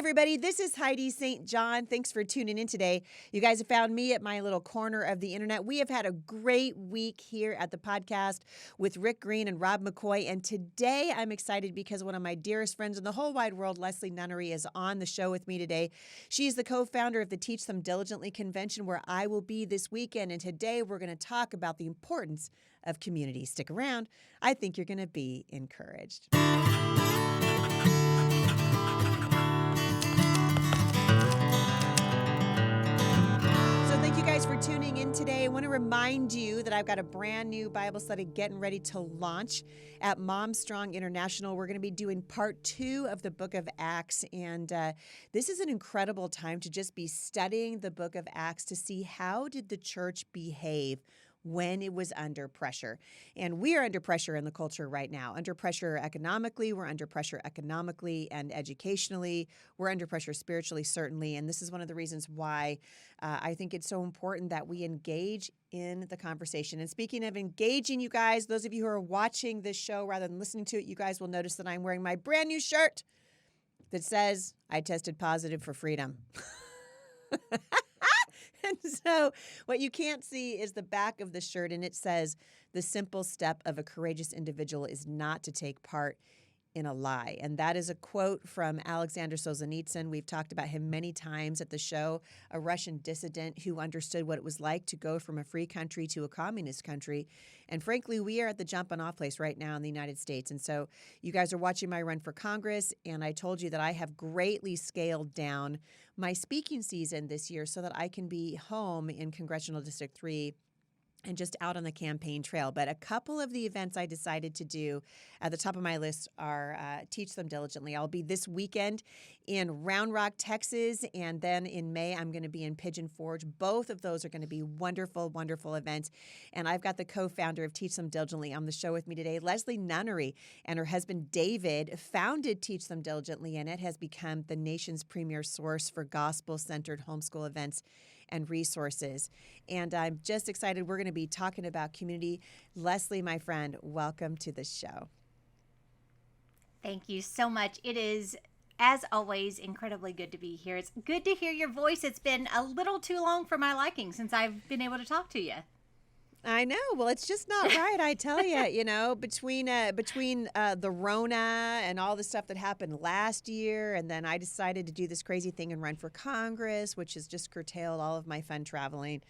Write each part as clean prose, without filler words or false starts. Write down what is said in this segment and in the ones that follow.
everybody. This is Heidi St. John. Thanks for tuning in today. You guys have found me at my little corner of the internet. We have had a great week here at the podcast with Rick Green and Rob McCoy. And today I'm excited because one of my dearest friends in the whole wide world, Leslie Nunnery, is on the show with me today. She's the co-founder of the Teach Them Diligently convention, where I will be this weekend. And today we're going to talk about the importance of community. Stick around. I think you're going to be encouraged. Thank you guys for tuning in today. I want to remind you that I've got a brand new Bible study getting ready to launch at Mom Strong International. We're going to be doing part 2 of the book of Acts. And this is an incredible time to just be studying the book of Acts to see how did the church behave when it was under pressure. And we are under pressure in the culture right now. Under pressure economically, we're under pressure economically and educationally. We're under pressure spiritually, certainly. And this is one of the reasons why I think it's so important that we engage in the conversation. And speaking of engaging, you guys, those of you who are watching this show rather than listening to it, you guys will notice that I'm wearing my brand new shirt that says, I tested positive for freedom. And so what you can't see is the back of the shirt, and it says, the simple step of a courageous individual is not to take part in a lie. And that is a quote from Alexander Solzhenitsyn. We've talked about him many times at the show, a Russian dissident who understood what it was like to go from a free country to a communist country. And frankly, we are at the jumping off place right now in the United States. And so you guys are watching my run for Congress, and I told you that I have greatly scaled down my speaking season this year so that I can be home in Congressional District 3 and just out on the campaign trail. But a couple of the events I decided to do at the top of my list are Teach Them Diligently. I'll be this weekend in Round Rock, Texas, and then in May, I'm going to be in Pigeon Forge. Both of those are going to be wonderful, wonderful events. And I've got the co-founder of Teach Them Diligently on the show with me today, Leslie Nunnery, and her husband, David, founded Teach Them Diligently, and it has become the nation's premier source for gospel-centered homeschool events and resources. And I'm just excited. We're going to be talking about community. Leslie, my friend, welcome to the show. Thank you so much. It is, as always, incredibly good to be here. It's good to hear your voice. It's been a little too long for my liking since I've been able to talk to you. I know. Well, it's just not right. I tell you, between the Rona and all the stuff that happened last year, and then I decided to do this crazy thing and run for Congress, which has just curtailed all of my fun traveling.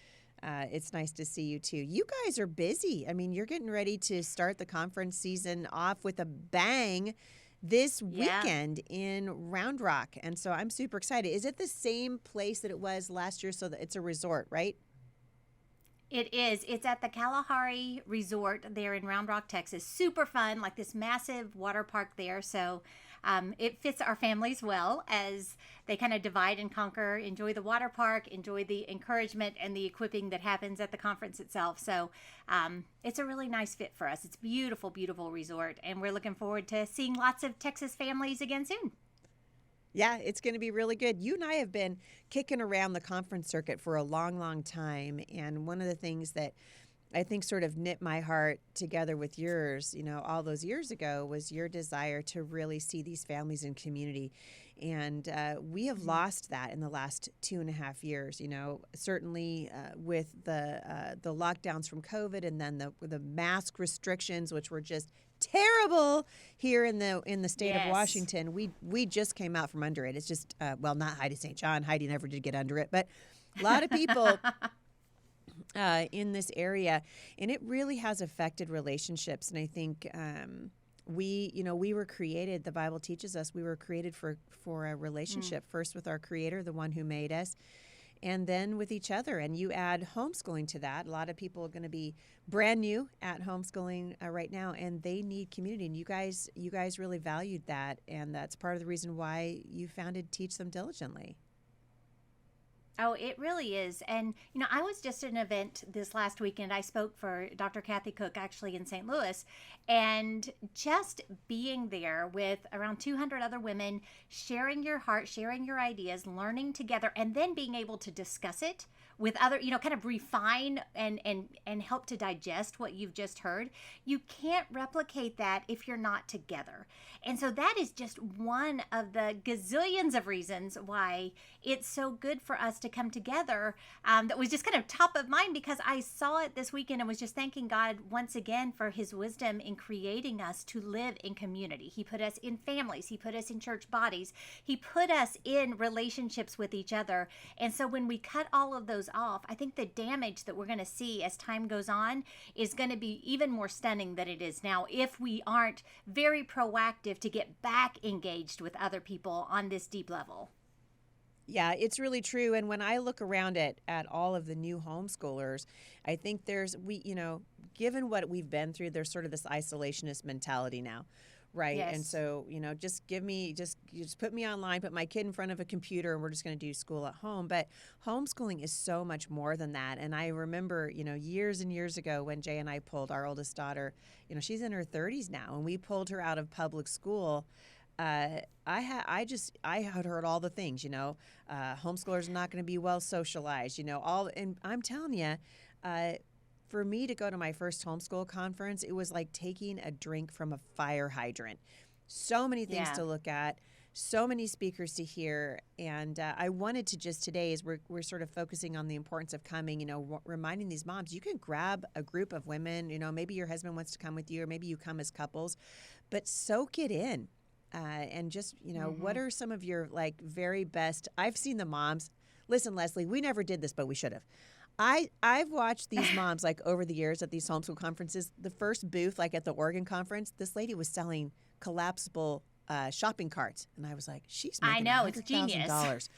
It's nice to see you too. You guys are busy. I mean, you're getting ready to start the conference season off with a bang this weekend in Round Rock, and so I'm super excited. Is it the same place that it was last year? So that it's a resort, right? It is. It's at the Kalahari Resort there in Round Rock, Texas. Super fun, like this massive water park there. So it fits our families well as they kind of divide and conquer, enjoy the water park, enjoy the encouragement and the equipping that happens at the conference itself. So it's a really nice fit for us. It's a beautiful, beautiful resort. And we're looking forward to seeing lots of Texas families again soon. Yeah, it's going to be really good. You and I have been kicking around the conference circuit for a long, long time. And one of the things that I think sort of knit my heart together with yours, all those years ago, was your desire to really see these families in community. And we have lost that in the last 2.5 years, certainly with the lockdowns from COVID and then the mask restrictions, which were just terrible here in the state of Washington. We just came out from under it. It's just, not Heidi St. John. Heidi never did get under it, but a lot of people in this area, and it really has affected relationships. And I think we were created, the Bible teaches us, we were created for a relationship, first with our Creator, the one who made us, and then with each other. And you add homeschooling to that. A lot of people are going to be brand new at homeschooling right now, and they need community. And you guys really valued that, and that's part of the reason why you founded Teach Them Diligently. Oh, it really is. And, I was just at an event this last weekend. I spoke for Dr. Kathy Cook, actually in St. Louis, and just being there with around 200 other women, sharing your heart, sharing your ideas, learning together, and then being able to discuss it with other, kind of refine and help to digest what you've just heard. You can't replicate that if you're not together. And so that is just one of the gazillions of reasons why it's so good for us to come together. That was just kind of top of mind because I saw it this weekend and was just thanking God once again for his wisdom in creating us to live in community. He put us in families. He put us in church bodies. He put us in relationships with each other. And so when we cut all of those off, I think the damage that we're going to see as time goes on is going to be even more stunning than it is now if we aren't very proactive to get back engaged with other people on this deep level. Yeah, it's really true. And when I look around at all of the new homeschoolers, I think given what we've been through, there's sort of this isolationist mentality now. Right. Yes. And so, just just put me online, put my kid in front of a computer, and we're just going to do school at home. But homeschooling is so much more than that. And I remember, years and years ago when Jay and I pulled our oldest daughter, she's in her 30s now, and we pulled her out of public school. I had heard all the things, homeschoolers are not going to be well socialized, and I'm telling you, for me to go to my first homeschool conference, it was like taking a drink from a fire hydrant. So many things to look at, so many speakers to hear. And I wanted to just today, as we're sort of focusing on the importance of coming, reminding these moms, you can grab a group of women, maybe your husband wants to come with you, or maybe you come as couples, but soak it in. And just, what are some of your very best? I've seen the moms. Listen, Leslie, we never did this, but we should have. I've watched these moms over the years at these homeschool conferences. The first booth, at the Oregon conference, this lady was selling collapsible shopping carts, and I was like, she's making $100,000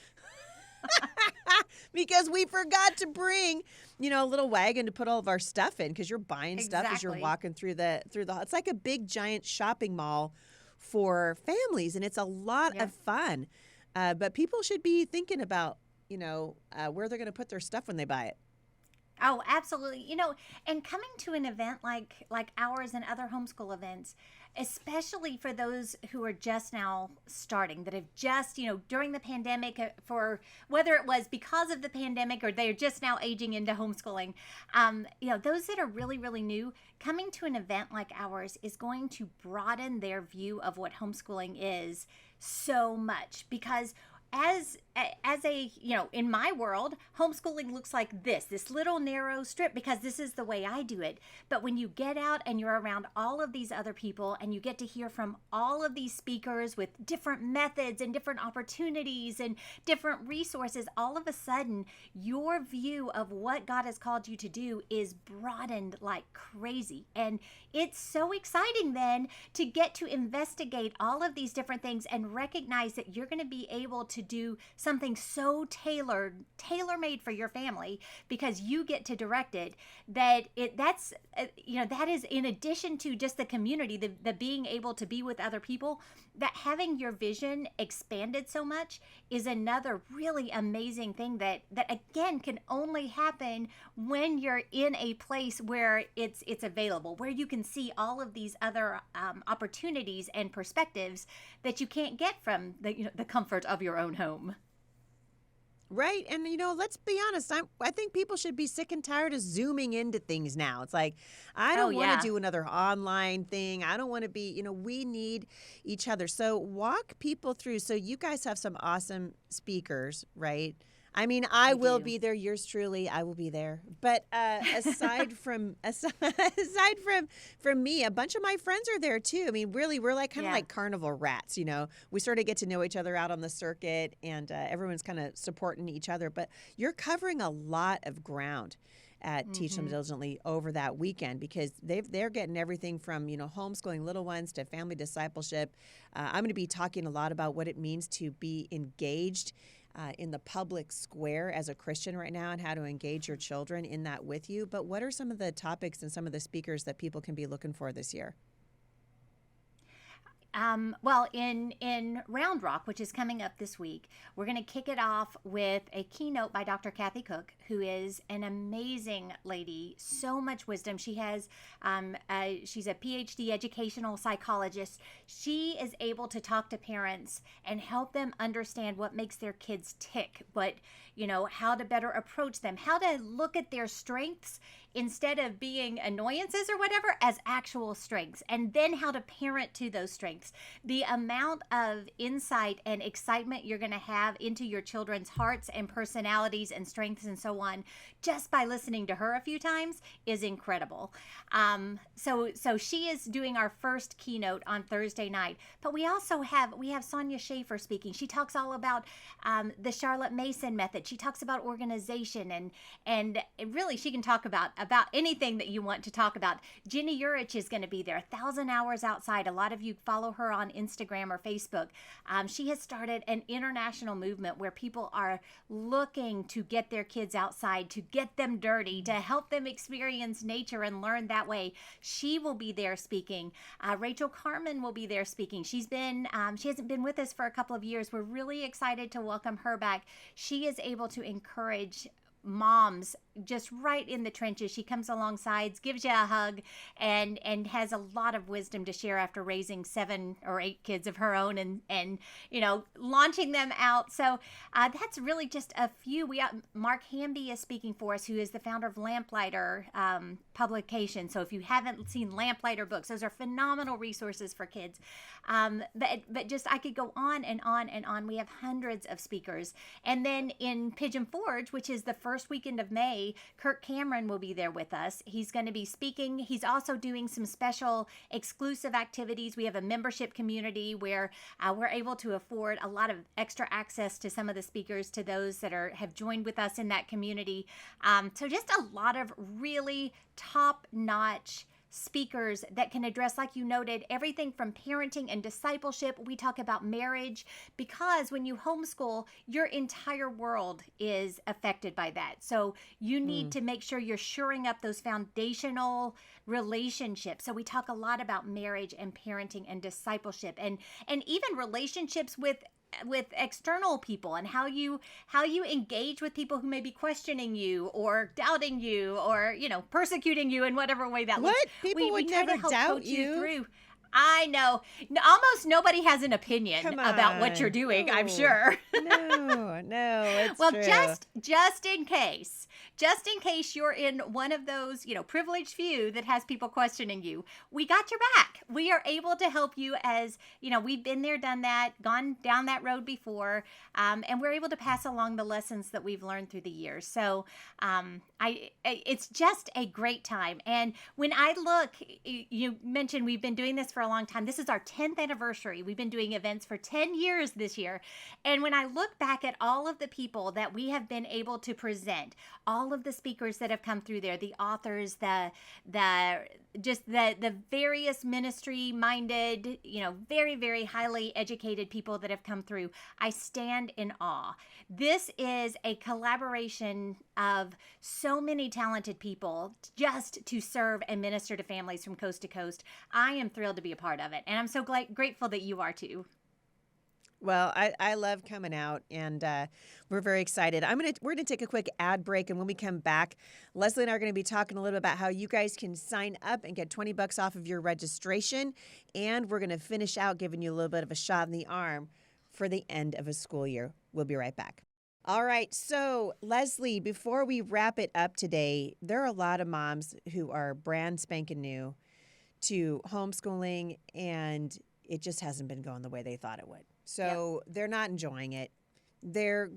because we forgot to bring a little wagon to put all of our stuff in because you're buying stuff as you're walking through the. It's like a big giant shopping mall for families, and it's a lot of fun. But people should be thinking about where they're going to put their stuff when they buy it. Oh, absolutely. And coming to an event like ours and other homeschool events, especially for those who are just now starting, that have just, during the pandemic, for whether it was because of the pandemic or they're just now aging into homeschooling, those that are really, really new, coming to an event like ours is going to broaden their view of what homeschooling is so much because as a, in my world, homeschooling looks like this little narrow strip because this is the way I do it. But when you get out and you're around all of these other people and you get to hear from all of these speakers with different methods and different opportunities and different resources, all of a sudden your view of what God has called you to do is broadened like crazy. And it's so exciting then to get to investigate all of these different things and recognize that you're going to be able to do something so tailor-made for your family because you get to direct it, that is in addition to just the community, the being able to be with other people, that having your vision expanded so much is another really amazing thing that again can only happen when you're in a place where it's available, where you can see all of these other opportunities and perspectives that you can't get from the comfort of your own home. Right. And, let's be honest. I think people should be sick and tired of zooming into things now. It's like, I don't want to do another online thing. I don't want to be, we need each other. So walk people through. So you guys have some awesome speakers, right? I mean, I will be there. Yours truly, I will be there. But aside from me, a bunch of my friends are there too. I mean, really, we're kind of like carnival rats. We sort of get to know each other out on the circuit, and everyone's kind of supporting each other. But you're covering a lot of ground at Teach Them Diligently over that weekend because they're getting everything from homeschooling little ones to family discipleship. I'm going to be talking a lot about what it means to be engaged in the public square as a Christian right now and how to engage your children in that with you. But what are some of the topics and some of the speakers that people can be looking for this year? Well, in Round Rock, which is coming up this week, we're going to kick it off with a keynote by Dr. Kathy Cook, who is an amazing lady, so much wisdom. She's a PhD educational psychologist. She is able to talk to parents and help them understand what makes their kids tick, how to better approach them, how to look at their strengths instead of being annoyances or whatever as actual strengths, and then how to parent to those strengths. The amount of insight and excitement you're going to have into your children's hearts and personalities and strengths and so on just by listening to her a few times is incredible. So she is doing our first keynote on Thursday night, but we have Sonia Schaefer speaking. She talks all about the Charlotte Mason method. She talks about organization and really she can talk about anything that you want to talk about. Jenny Urich is going to be there, 1,000 Hours Outside. A lot of you follow her on Instagram or Facebook. She has started an international movement where people are looking to get their kids outside, to get them dirty, to help them experience nature and learn that way. She will be there speaking. Rachel Carmen will be there speaking. She hasn't been with us for a couple of years. We're really excited to welcome her back. She is able to encourage moms just right in the trenches. She comes alongside, gives you a hug, and has a lot of wisdom to share after raising 7 or 8 kids of her own and launching them out. So that's really just a few. Mark Hamby is speaking for us, who is the founder of Lamplighter publication. So if you haven't seen Lamplighter books, those are phenomenal resources for kids. But just I could go on and on and on. We have hundreds of speakers. And then in Pigeon Forge, which is the first weekend of May, Kirk Cameron will be there with us. He's going to be speaking. He's also doing some special exclusive activities. We have a membership community where we're able to afford a lot of extra access to some of the speakers, to those that have joined with us in that community. So just a lot of really top-notch speakers that can address, like you noted, everything from parenting and discipleship. We talk about marriage, because when you homeschool, your entire world is affected by that. So you need to make sure you're shoring up those foundational relationships. So we talk a lot about marriage and parenting and discipleship, and even relationships with external people, and how you engage with people who may be questioning you or doubting you or persecuting you in whatever way that looks. What? People would never doubt you. Through. I know. Almost nobody has an opinion about what you're doing, I'm sure. No, it's well, true. just in case you're in one of those, privileged few that has people questioning you, we got your back. We are able to help you, as, we've been there, done that, gone down that road before, and we're able to pass along the lessons that we've learned through the years. So it's just a great time. And when I look, you mentioned we've been doing this for a long time. This is our 10th anniversary. We've been doing events for 10 years this year. And when I look back at all of the people that we have been able to present, all of the speakers that have come through there, the authors, the various ministry minded, very, very highly educated people that have come through, I stand in awe. This is a collaboration of so many talented people just to serve and minister to families from coast to coast. I am thrilled to be a part of it, and I'm so grateful that you are too. Well, I love coming out, and we're very excited. We're gonna take a quick ad break, and when we come back, Leslie and I are going to be talking a little bit about how you guys can sign up and get $20 off of your registration, and we're going to finish out giving you a little bit of a shot in the arm for the end of a school year. We'll be right back. All right, so Leslie, before we wrap it up today, there are a lot of moms who are brand spanking new to homeschooling, and it just hasn't been going the way they thought it would. So They're not enjoying it. They're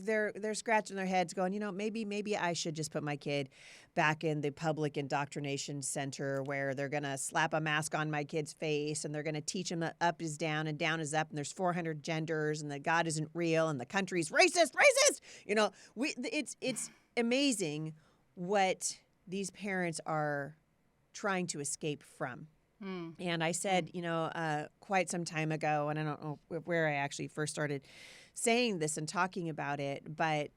scratching their heads going, maybe I should just put my kid back in the public indoctrination center where they're going to slap a mask on my kid's face and they're going to teach them that up is down and down is up and there's 400 genders and that God isn't real and the country's racist. It's amazing what these parents are trying to escape from. And I said, quite some time ago, and I don't know where I actually first started saying this and talking about it, but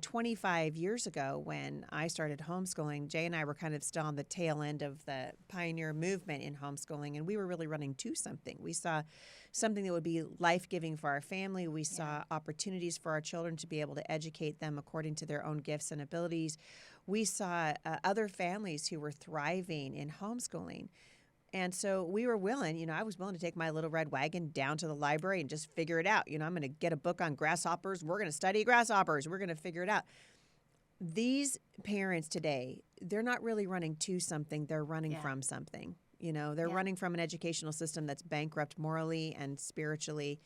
25 years ago when I started homeschooling, Jay and I were kind of still on the tail end of the pioneer movement in homeschooling, and we were really running to something. We saw something that would be life-giving for our family. We Yeah. saw opportunities for our children to be able to educate them according to their own gifts and abilities. We saw other families who were thriving in homeschooling. And so we were willing, I was willing to take my little red wagon down to the library and just figure it out. I'm going to get a book on grasshoppers. We're going to study grasshoppers. We're going to figure it out. These parents today, they're not really running to something. They're running from something. They're running from an educational system that's bankrupt morally and spiritually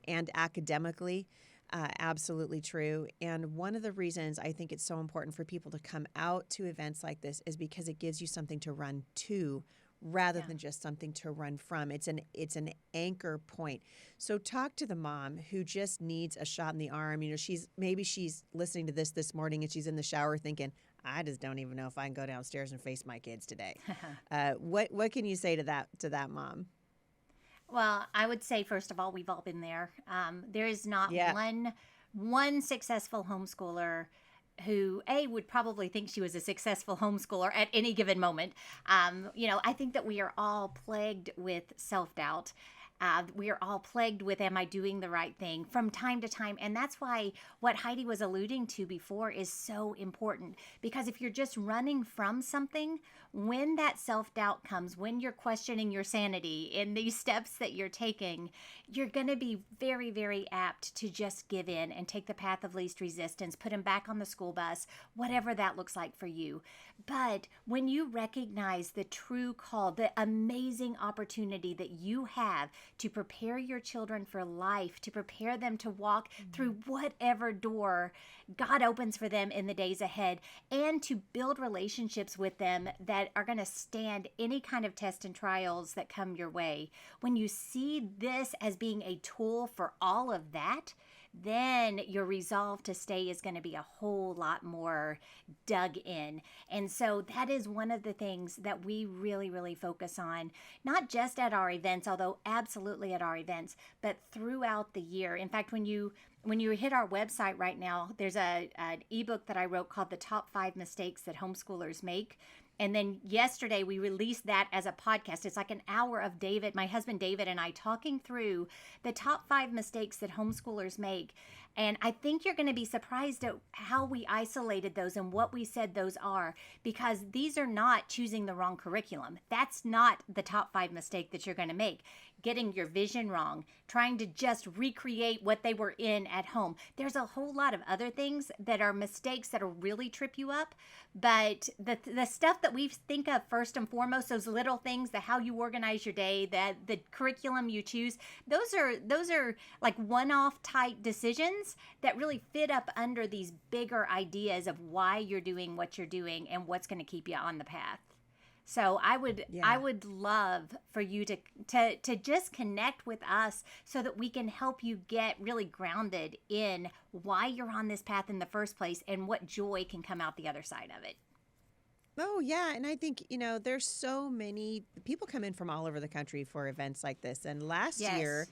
and academically. Absolutely true. And one of the reasons I think it's so important for people to come out to events like this is because it gives you something to run to rather than just something to run from. It's an anchor point. So talk to the mom who just needs a shot in the arm. She's listening to this morning and she's in the shower thinking, I just don't even know if I can go downstairs and face my kids today. What can you say to that mom? Well, I would say, first of all, we've all been there. There is not one successful homeschooler who would probably think she was a successful homeschooler at any given moment. I think that we are all plagued with self-doubt. We are all plagued with, am I doing the right thing from time to time? And that's why what Heidi was alluding to before is so important. Because if you're just running from something, when that self-doubt comes, when you're questioning your sanity in these steps that you're taking, you're going to be very, very apt to just give in and take the path of least resistance, put them back on the school bus, whatever that looks like for you. But when you recognize the true call, the amazing opportunity that you have to prepare your children for life, to prepare them to walk through whatever door God opens for them in the days ahead, and to build relationships with them that are going to stand any kind of test and trials that come your way. When you see this as being a tool for all of that, then your resolve to stay is going to be a whole lot more dug in. And so that is one of the things that we really, really focus on, not just at our events, although absolutely at our events, but throughout the year. In fact, when you hit our website right now, there's an ebook that I wrote called The Top 5 Mistakes That Homeschoolers Make. And then yesterday we released that as a podcast. It's like an hour of my husband David and I talking through the top 5 mistakes that homeschoolers make. And I think you're going to be surprised at how we isolated those and what we said those are, because these are not choosing the wrong curriculum. That's not the top 5 mistake that you're going to make. Getting your vision wrong, trying to just recreate what they were in at home. There's a whole lot of other things that are mistakes that'll really trip you up. But the stuff that we think of first and foremost, those little things, the how you organize your day, the curriculum you choose, those are like one-off type decisions that really fit up under these bigger ideas of why you're doing what you're doing and what's going to keep you on the path. So I would love for you to just connect with us so that we can help you get really grounded in why you're on this path in the first place and what joy can come out the other side of it. Oh, yeah. And I think, there's so many people come in from all over the country for events like this. And last year,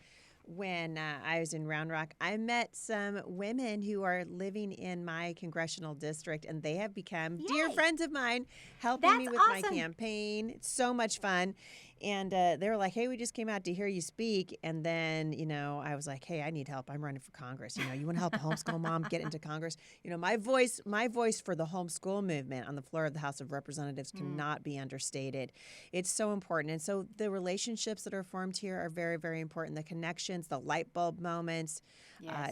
when I was in Round Rock, I met some women who are living in my congressional district, and they have become dear friends of mine, helping me with my campaign. It's so much fun. And they were like, hey, we just came out to hear you speak. And then, I was like, hey, I need help. I'm running for Congress. You want to help a homeschool mom get into Congress? My voice for the homeschool movement on the floor of the House of Representatives cannot be understated. It's so important. And so the relationships that are formed here are very, very important. The connections, the light bulb moments.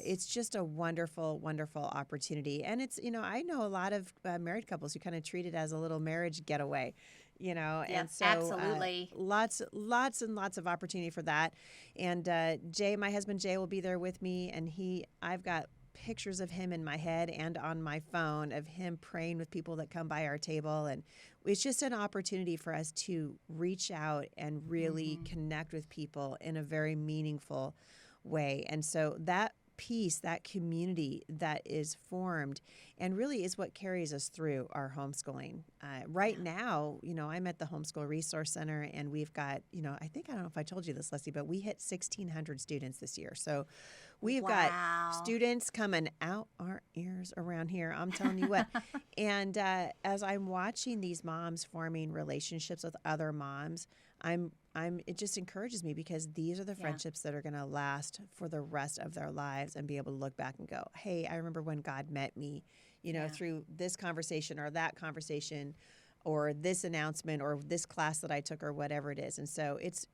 It's just a wonderful, wonderful opportunity. And it's, I know a lot of married couples who kind of treat it as a little marriage getaway. And so absolutely. Lots and lots of opportunity for that. And Jay, my husband Jay, will be there with me, and I've got pictures of him in my head and on my phone of him praying with people that come by our table. And it's just an opportunity for us to reach out and really connect with people in a very meaningful way. And so that peace, that community that is formed and really is what carries us through our homeschooling. Right now, I'm at the Homeschool Resource Center, and we've got, I don't know if I told you this, Leslie, but we hit 1,600 students this year. So we've got students coming out our ears around here. I'm telling you what. And as I'm watching these moms forming relationships with other moms, it just encourages me because these are the friendships that are going to last for the rest of their lives and be able to look back and go, hey, I remember when God met me, through this conversation or that conversation or this announcement or this class that I took or whatever it is. And so it's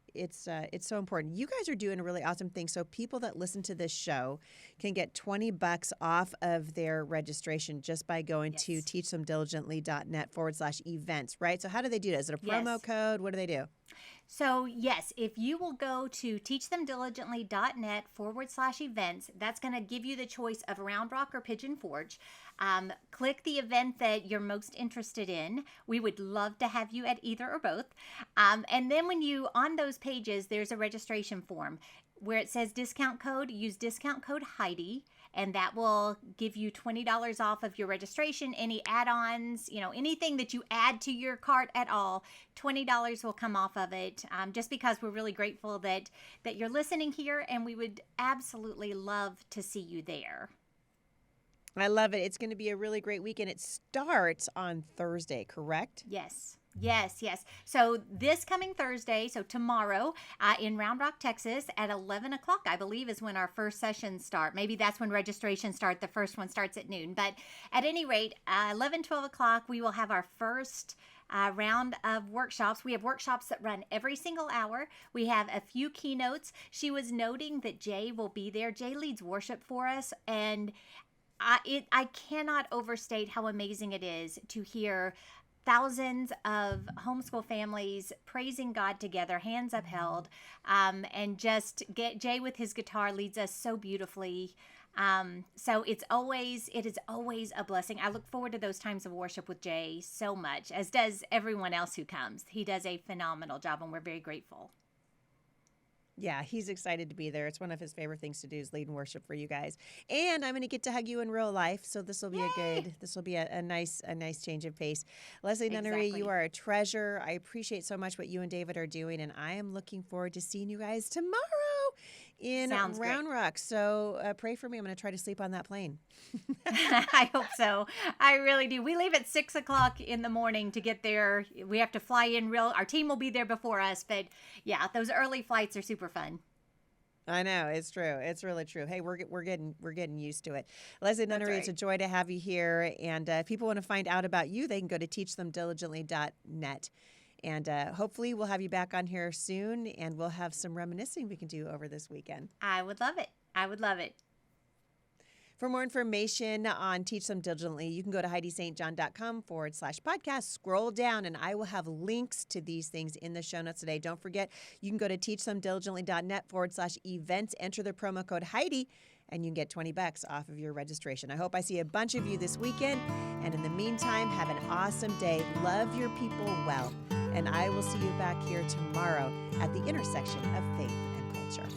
so important. You guys are doing a really awesome thing. So people that listen to this show can get $20 off of their registration just by going to teachthemdiligently.net/events, right? So how do they do that? Is it a promo code? What do they do? So, yes, if you will go to teachthemdiligently.net/events, that's going to give you the choice of Round Rock or Pigeon Forge. Click the event that you're most interested in. We would love to have you at either or both. And then on those pages, there's a registration form where it says discount code. Use discount code Heidi, and that will give you $20 off of your registration. Any add-ons, anything that you add to your cart at all, $20 will come off of it, just because we're really grateful that you're listening here, and we would absolutely love to see you there. I love it. It's going to be a really great weekend. It starts on Thursday, correct? Yes. So this coming Thursday, so tomorrow, in Round Rock, Texas, at 11 o'clock, I believe, is when our first sessions start. Maybe that's when registration starts. The first one starts at noon. But at any rate, 11, 12 o'clock, we will have our first round of workshops. We have workshops that run every single hour. We have a few keynotes. She was noting that Jay will be there. Jay leads worship for us, and I cannot overstate how amazing it is to hear thousands of homeschool families praising God together, hands upheld, and just Jay with his guitar leads us so beautifully. So it is always a blessing. I look forward to those times of worship with Jay so much, as does everyone else who comes. He does a phenomenal job, and we're very grateful. Yeah, he's excited to be there. It's one of his favorite things to do is lead in worship for you guys. And I'm going to get to hug you in real life, so this will be a nice change of pace. Leslie Nunnery, you are a treasure. I appreciate so much what you and David are doing, and I am looking forward to seeing you guys tomorrow in Round Rock. So pray for me. I'm going to try to sleep on that plane. I hope so. I really do. We leave at 6 o'clock in the morning to get there. We have to fly in our team will be there before us, but yeah, those early flights are super fun. I know, it's true. It's really true. Hey, we're getting used to it. Leslie Nunnery, right. It's a joy to have you here. And if people want to find out about you, they can go to teachthemdiligently.net. And hopefully we'll have you back on here soon, and we'll have some reminiscing we can do over this weekend. I would love it. For more information on Teach Them Diligently, you can go to HeidiSt.John.com/podcast. Scroll down, and I will have links to these things in the show notes today. Don't forget, you can go to TeachThemDiligently.net/events. Enter the promo code Heidi, and you can get $20 off of your registration. I hope I see a bunch of you this weekend. And in the meantime, have an awesome day. Love your people well. And I will see you back here tomorrow at the intersection of faith and culture.